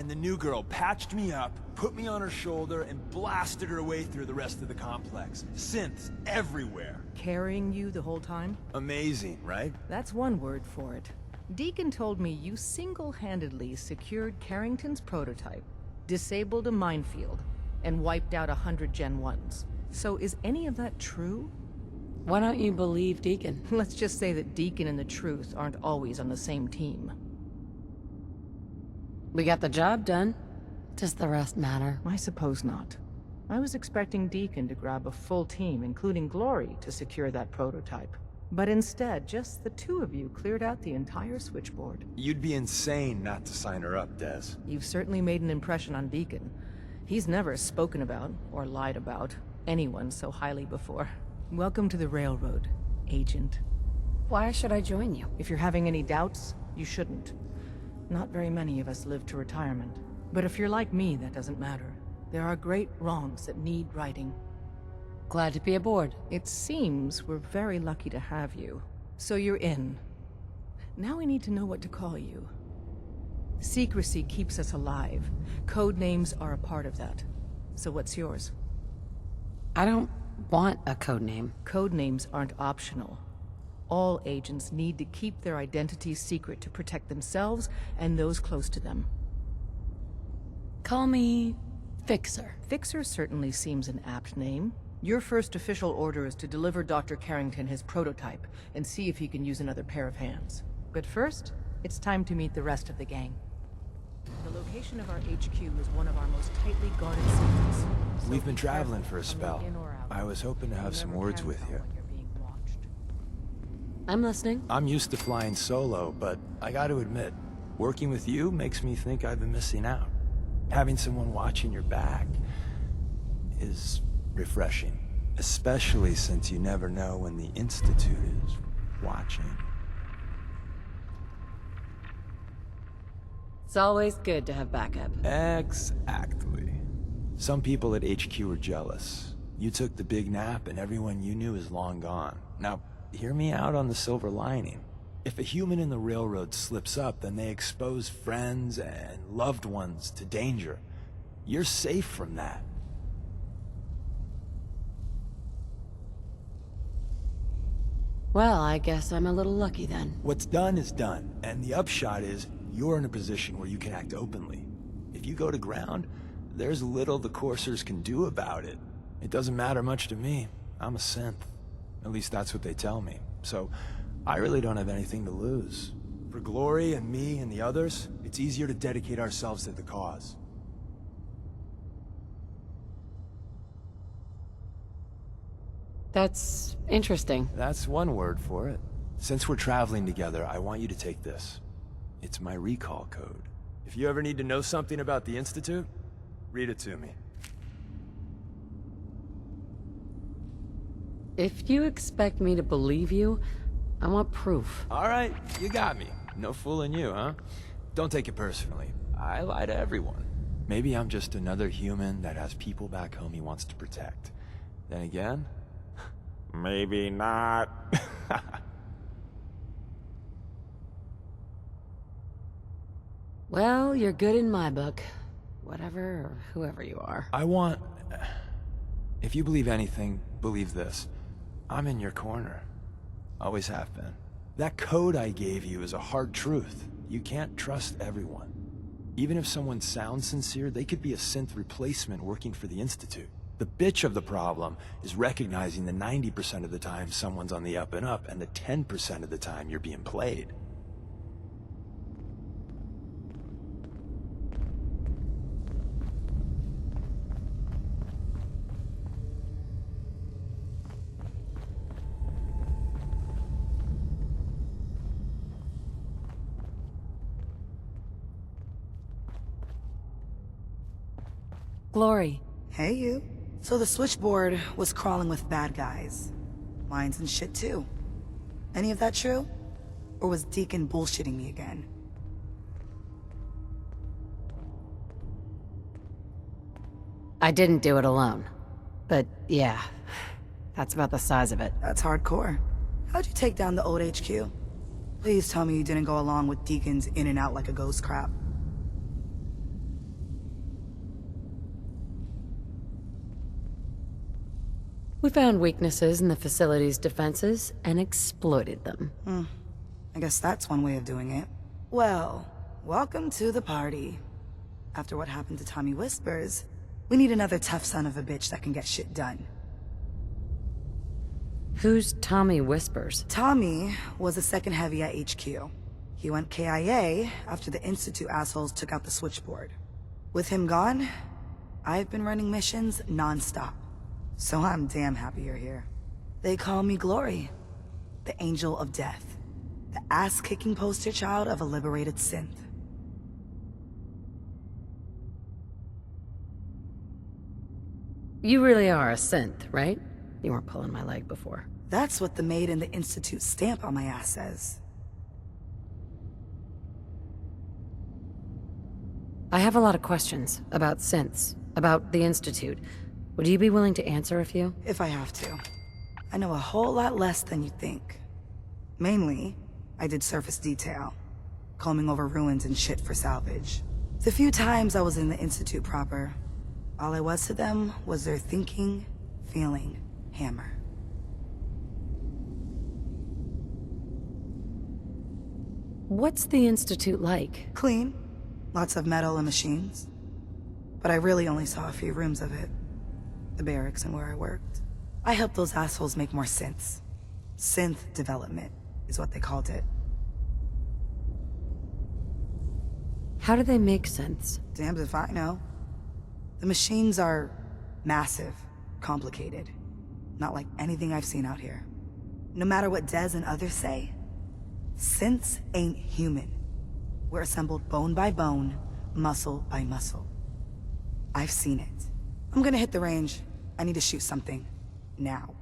and the new girl patched me up, put me on her shoulder, and blasted her way through the rest of the complex. Synths everywhere. Carrying you the whole time? Amazing, right? That's one word for it. Deacon told me you single-handedly secured Carrington's prototype, disabled a minefield, and wiped out 100 Gen 1s. So is any of that true? Why don't you believe Deacon? Let's just say that Deacon and the Truth aren't always on the same team. We got the job done. Does the rest matter? I suppose not. I was expecting Deacon to grab a full team, including Glory, to secure that prototype. But instead, just the two of you cleared out the entire switchboard. You'd be insane not to sign her up, Des. You've certainly made an impression on Deacon. He's never spoken about, or lied about, anyone so highly before. Welcome to the Railroad, Agent. Why should I join you? If you're having any doubts, you shouldn't. Not very many of us live to retirement. But if you're like me, that doesn't matter. There are great wrongs that need righting. Glad to be aboard. It seems we're very lucky to have you. So you're in. Now we need to know what to call you. Secrecy keeps us alive. Code names are a part of that. So what's yours? I don't want a code name. Code names aren't optional. All agents need to keep their identities secret to protect themselves and those close to them. Call me Fixer. Fixer certainly seems an apt name. Your first official order is to deliver Dr. Carrington his prototype and see if he can use another pair of hands. But first, it's time to meet the rest of the gang. The location of our HQ is one of our most tightly guarded secrets. So We've been be traveling careful for a on the spell. in or out. I was hoping to have You some never words can with tell you. when you're being watched. I'm listening. I'm used to flying solo, but I gotta admit, working with you makes me think I've been missing out. Having someone watching your back is refreshing, especially since you never know when the Institute is watching. It's always good to have backup. Exactly. Some people at HQ are jealous. You took the big nap and everyone you knew is long gone. Now, hear me out on the silver lining. If a human in the Railroad slips up, then they expose friends and loved ones to danger. You're safe from that. Well, I guess I'm a little lucky then. What's done is done, and the upshot is you're in a position where you can act openly. If you go to ground, there's little the Coursers can do about it. It doesn't matter much to me. I'm a synth. At least that's what they tell me. So, I really don't have anything to lose. For Glory and me and the others, it's easier to dedicate ourselves to the cause. That's interesting. That's one word for it. Since we're traveling together, I want you to take this. It's my recall code. If you ever need to know something about the Institute, read it to me. If you expect me to believe you, I want proof. All right, you got me. No fooling you, huh? Don't take it personally. I lie to everyone. Maybe I'm just another human that has people back home he wants to protect. Then again, maybe not. Well, you're good in my book. Whatever or whoever you are. I want... If you believe anything, believe this. I'm in your corner. Always have been. That code I gave you is a hard truth. You can't trust everyone. Even if someone sounds sincere, they could be a synth replacement working for the Institute. The bitch of the problem is recognizing the 90% of the time someone's on the up and up, and the 10% of the time you're being played. Glory. Hey, you. So the switchboard was crawling with bad guys. Mines and shit, too. Any of that true? Or was Deacon bullshitting me again? I didn't do it alone. But yeah, that's about the size of it. That's hardcore. How'd you take down the old HQ? Please tell me you didn't go along with Deacon's in and out like a ghost crap. We found weaknesses in the facility's defenses and exploited them. I guess that's one way of doing it. Well, welcome to the party. After what happened to Tommy Whispers, we need another tough son of a bitch that can get shit done. Who's Tommy Whispers? Tommy was a second heavy at HQ. He went KIA after the Institute assholes took out the switchboard. With him gone, I've been running missions non-stop. So I'm damn happy you're here. They call me Glory, the Angel of Death, the ass-kicking poster child of a liberated synth. You really are a synth, right? You weren't pulling my leg before. That's what the Made in the Institute stamp on my ass says. I have a lot of questions about synths, about the Institute. Would you be willing to answer a few? If I have to. I know a whole lot less than you think. Mainly, I did surface detail, combing over ruins and shit for salvage. The few times I was in the Institute proper, all I was to them was their thinking, feeling hammer. What's the Institute like? Clean, lots of metal and machines. But I really only saw a few rooms of it. The barracks and where I worked. I helped those assholes make more synths. Synth development is what they called it. How do they make synths? Damned if I know. The machines are massive, complicated. Not like anything I've seen out here. No matter what Dez and others say, synths ain't human. We're assembled bone by bone, muscle by muscle. I've seen it. I'm gonna hit the range. I need to shoot something. Now.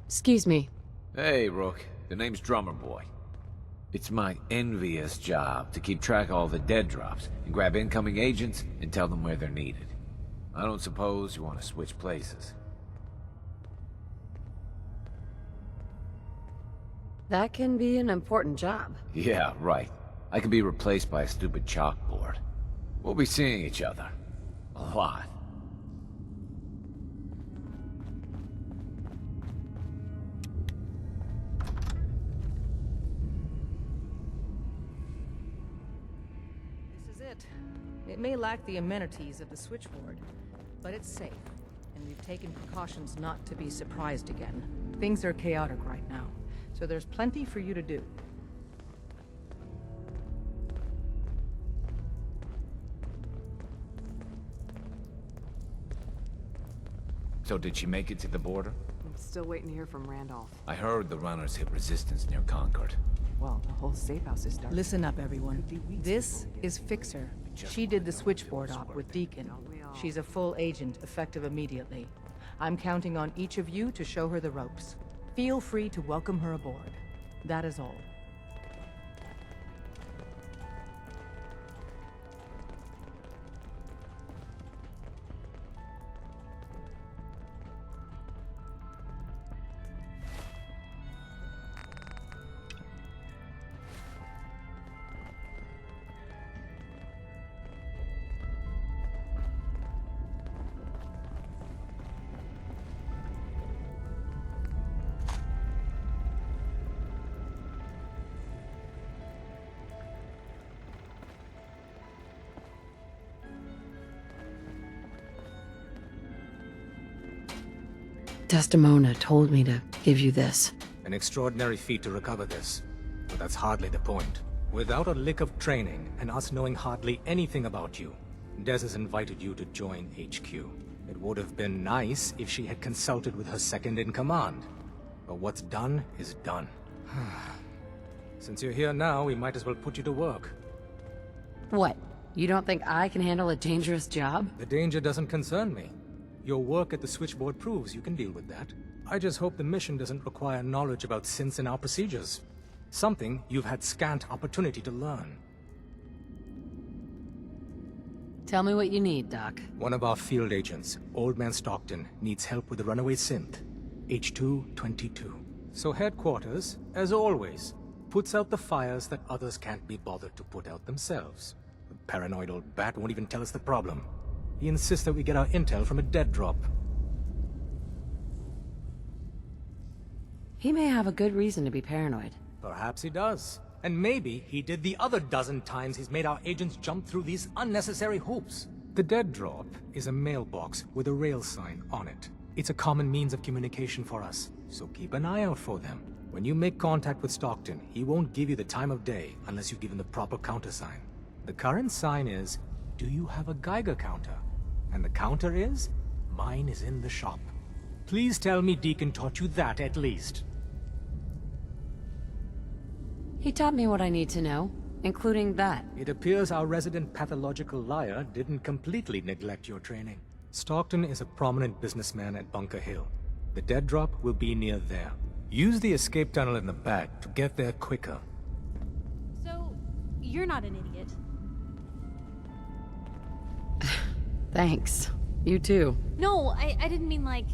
Excuse me. Hey, Rook. The name's Drummer Boy. It's my envious job to keep track of all the dead drops and grab incoming agents and tell them where they're needed. I don't suppose you want to switch places. That can be an important job. Yeah, right. I could be replaced by a stupid chalkboard. We'll be seeing each other. A lot. This is it. It may lack the amenities of the switchboard, but it's safe, and we've taken precautions not to be surprised again. Things are chaotic right now, so there's plenty for you to do. So did she make it to the border? I'm still waiting to hear from Randolph. I heard the runners hit resistance near Concord. Well, the whole safe house is dark. Listen up, everyone. This is Fixer. She did the switchboard op with Deacon. She's a full agent, effective immediately. I'm counting on each of you to show her the ropes. Feel free to welcome her aboard. That is all. Desdemona told me to give you this. An extraordinary feat to recover this. But that's hardly the point. Without a lick of training, and us knowing hardly anything about you, Dez has invited you to join HQ. It would have been nice if she had consulted with her second-in-command. But what's done is done. Since you're here now, we might as well put you to work. What? You don't think I can handle a dangerous job? The danger doesn't concern me. Your work at the switchboard proves you can deal with that. I just hope the mission doesn't require knowledge about synths and our procedures. Something you've had scant opportunity to learn. Tell me what you need, Doc. One of our field agents, Old Man Stockton, needs help with a runaway synth. H222. So headquarters, as always, puts out the fires that others can't be bothered to put out themselves. Paranoid old bat won't even tell us the problem. He insists that we get our intel from a dead drop. He may have a good reason to be paranoid. Perhaps he does. And maybe he did the other dozen times he's made our agents jump through these unnecessary hoops. The dead drop is a mailbox with a rail sign on it. It's a common means of communication for us, so keep an eye out for them. When you make contact with Stockton, he won't give you the time of day unless you give him the proper countersign. The current sign is, do you have a Geiger counter? And the counter is, mine is in the shop. Please tell me Deacon taught you that at least. He taught me what I need to know, including that. It appears our resident pathological liar didn't completely neglect your training. Stockton is a prominent businessman at Bunker Hill. The dead drop will be near there. Use the escape tunnel in the back to get there quicker. So, you're not an idiot. Thanks. You too. No, I didn't mean like...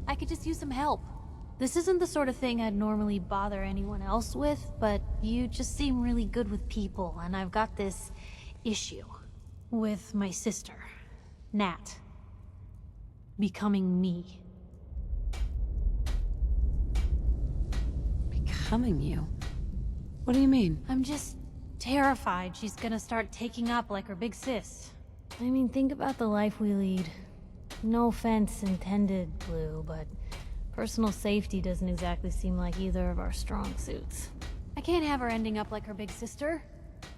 I could just use some help. This isn't the sort of thing I'd normally bother anyone else with, but you just seem really good with people, and I've got this issue with my sister, Nat, becoming me. Becoming you? What do you mean? I'm just terrified she's gonna start taking up like her big sis. I mean, think about the life we lead. No offense intended, Blue, but personal safety doesn't exactly seem like either of our strong suits. I can't have her ending up like her big sister,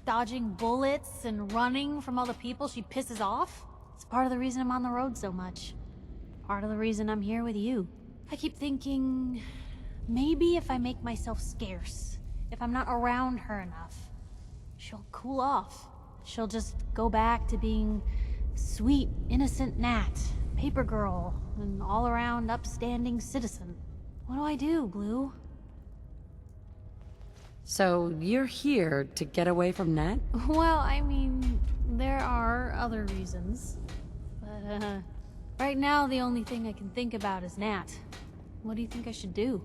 dodging bullets and running from all the people she pisses off. It's part of the reason I'm on the road so much. Part of the reason I'm here with you. I keep thinking, maybe if I make myself scarce, if I'm not around her enough, she'll cool off. She'll just go back to being sweet, innocent Nat, paper girl, an all-around upstanding citizen. What do I do, Blue? So you're here to get away from Nat? Well, I mean, there are other reasons. But, right now the only thing I can think about is Nat. What do you think I should do?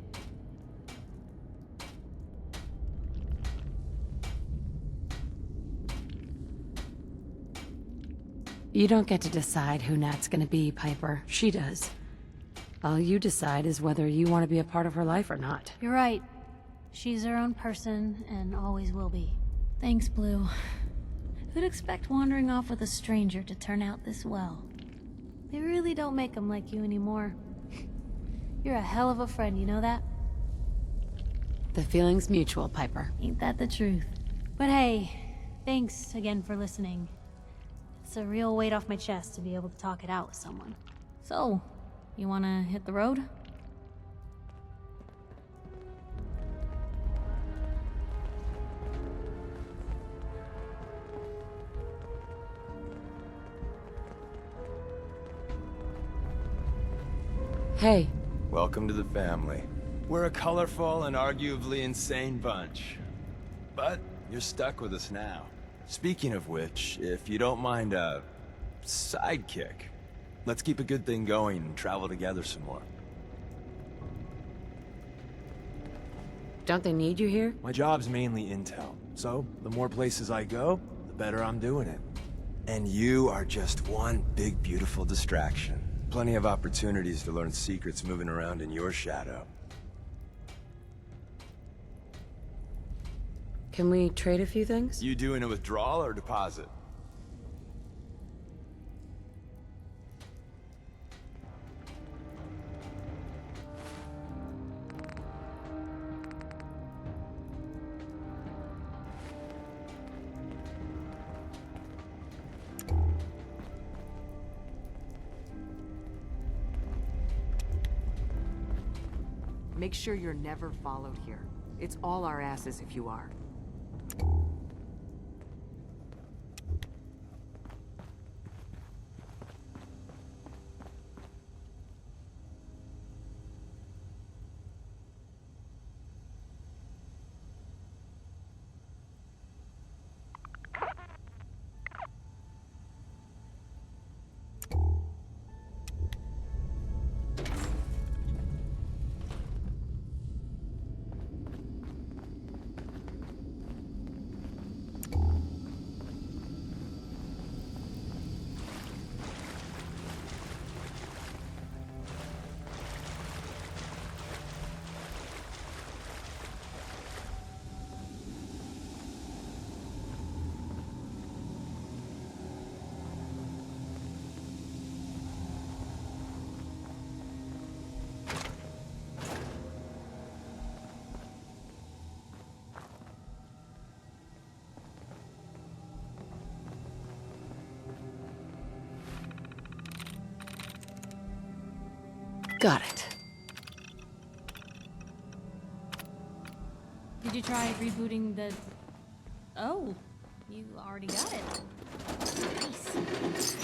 You don't get to decide who Nat's gonna be, Piper. She does. All you decide is whether you want to be a part of her life or not. You're right. She's her own person, and always will be. Thanks, Blue. Who'd expect wandering off with a stranger to turn out this well? They really don't make them like you anymore. You're a hell of a friend, you know that? The feeling's mutual, Piper. Ain't that the truth? But hey, thanks again for listening. It's a real weight off my chest to be able to talk it out with someone. So, you wanna hit the road? Hey, Welcome to the family. We're a colorful and arguably insane bunch. But you're stuck with us now. Speaking of which, if you don't mind a sidekick, let's keep a good thing going and travel together some more. don't they need you here? My job's mainly intel, so the more places I go, the better I'm doing it. And you are just one big, beautiful distraction. Plenty of opportunities to learn secrets moving around in your shadow. Can we trade a few things? You doing a withdrawal or deposit? Make sure you're never followed here. It's all our asses if you are. Got it. Did you try rebooting the... Oh, you already got it. Nice.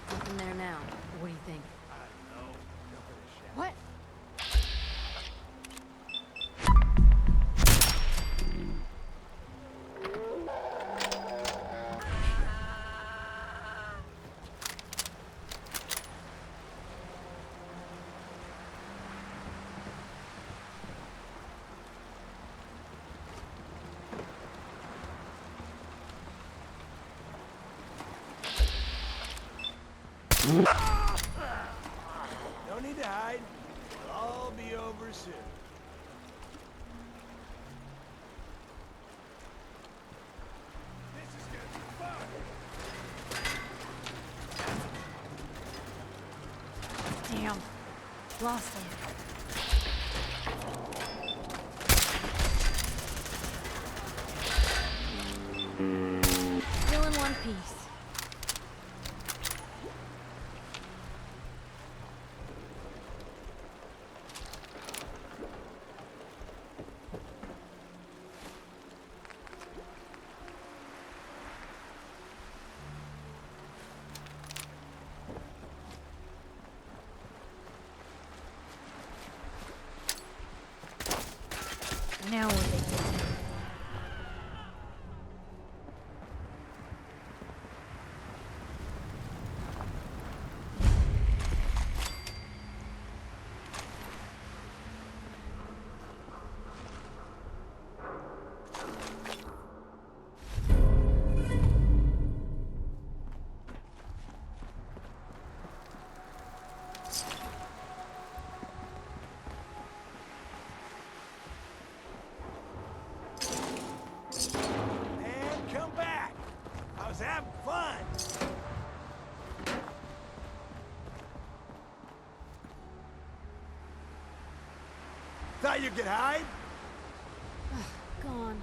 Nothing there now. What do you think? What? No need to hide. It'll all be over soon. This is gonna be fun. Damn. Lost him. Still in one piece. Now what they do? And come back. I was having fun. Thought you could hide? Gone.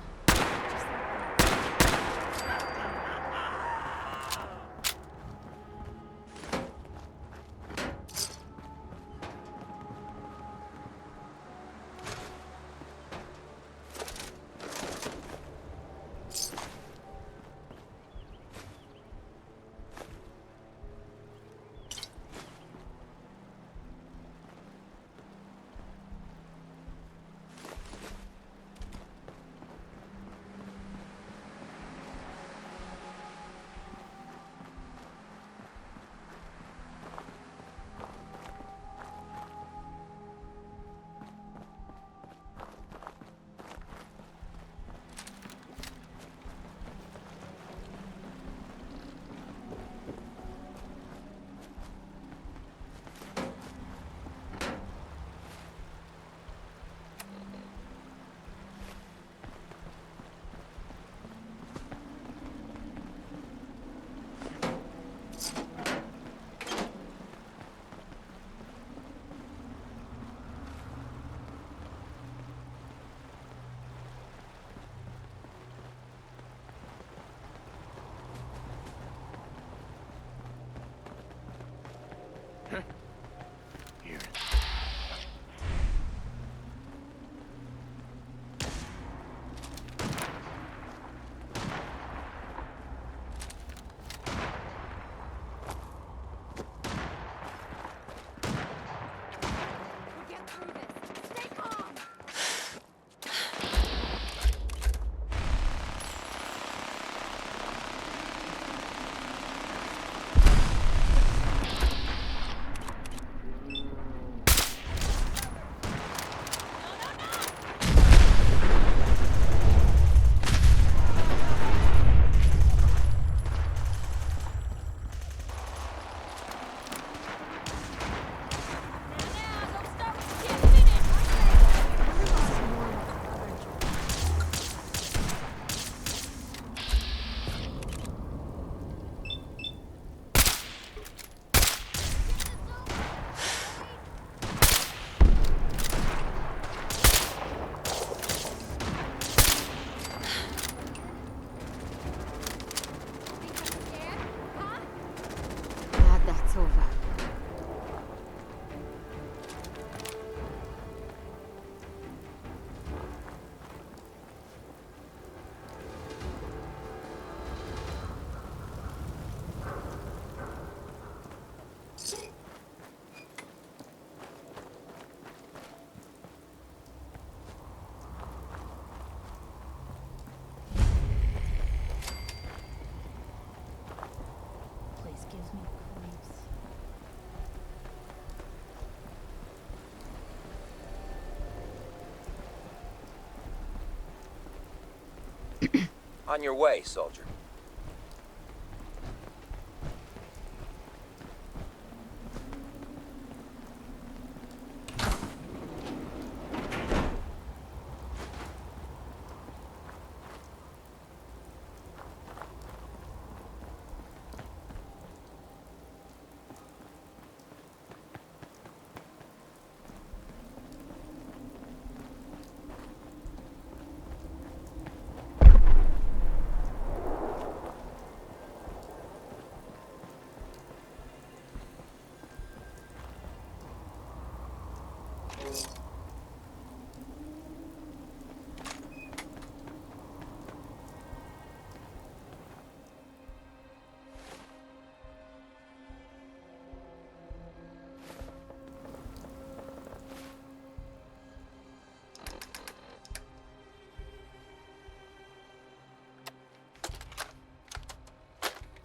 On your way, soldier.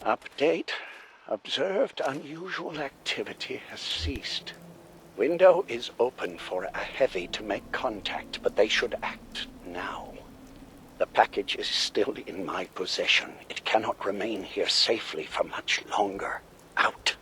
Update. Observed unusual activity has ceased. Window is open for a heavy to make contact, but they should act now. The package is still in my possession. It cannot remain here safely for much longer. Out.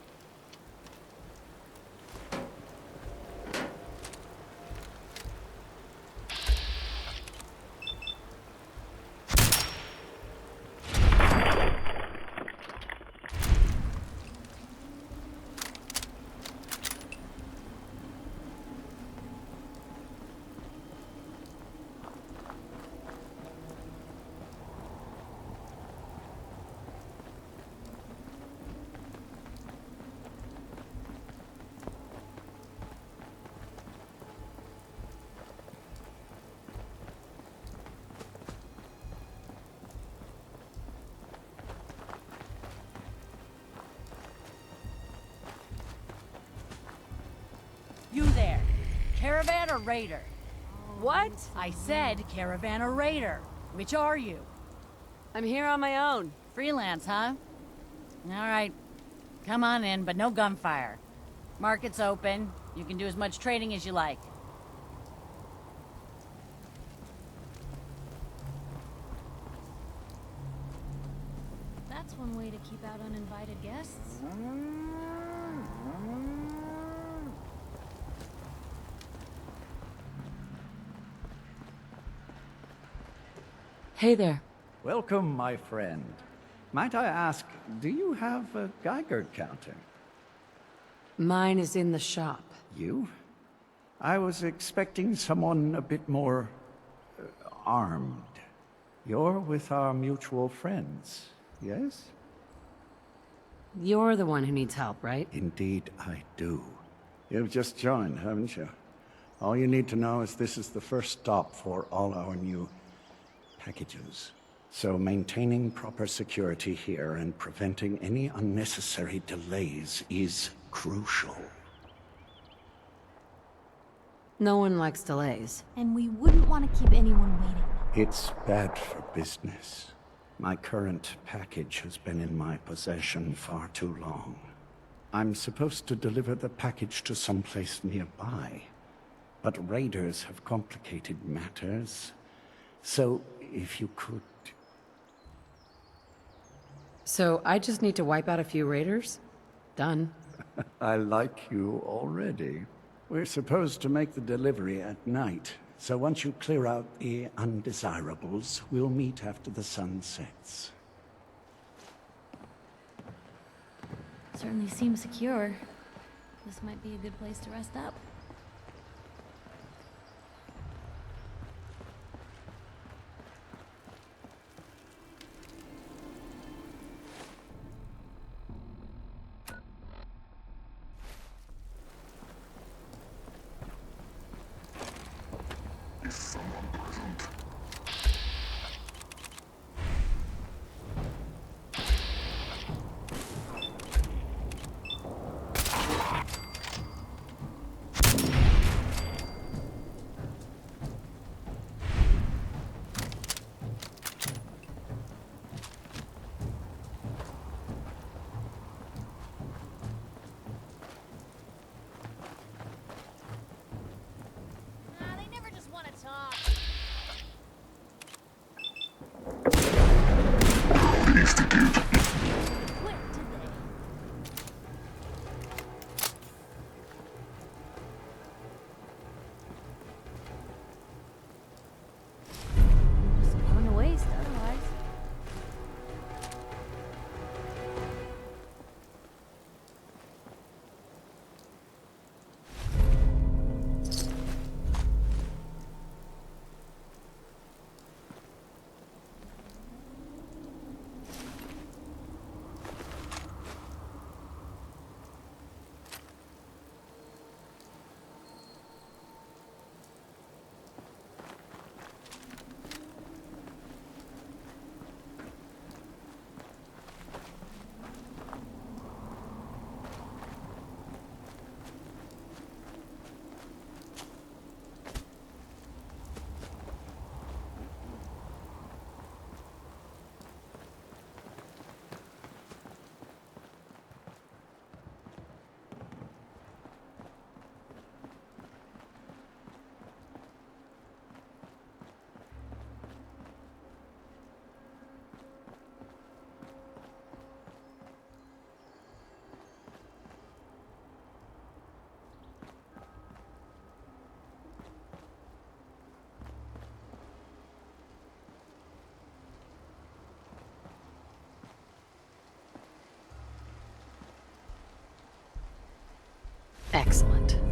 You there. Caravan or raider? What? I said caravan or raider. Which are you? I'm here on my own. Freelance, huh? Alright. Come on in, but no gunfire. Market's open. You can do as much trading as you like. That's one way to keep out uninvited guests. Hey there. Welcome, my friend. Might I ask, do you have a Geiger counter? Mine is in the shop. You? I was expecting someone a bit more armed. You're with our mutual friends, yes? You're the one who needs help, right? Indeed, I do. You've just joined, haven't you? All you need to know is this is the first stop for all our new packages. So maintaining proper security here and preventing any unnecessary delays is crucial. No one likes delays. And we wouldn't want to keep anyone waiting. It's bad for business. My current package has been in my possession far too long. I'm supposed to deliver the package to someplace nearby, but raiders have complicated matters. So, if you could... So I just need to wipe out a few raiders? Done. I like you already. We're supposed to make the delivery at night, so once you clear out the undesirables, we'll meet after the sun sets. Certainly seems secure. This might be a good place to rest up. Excellent.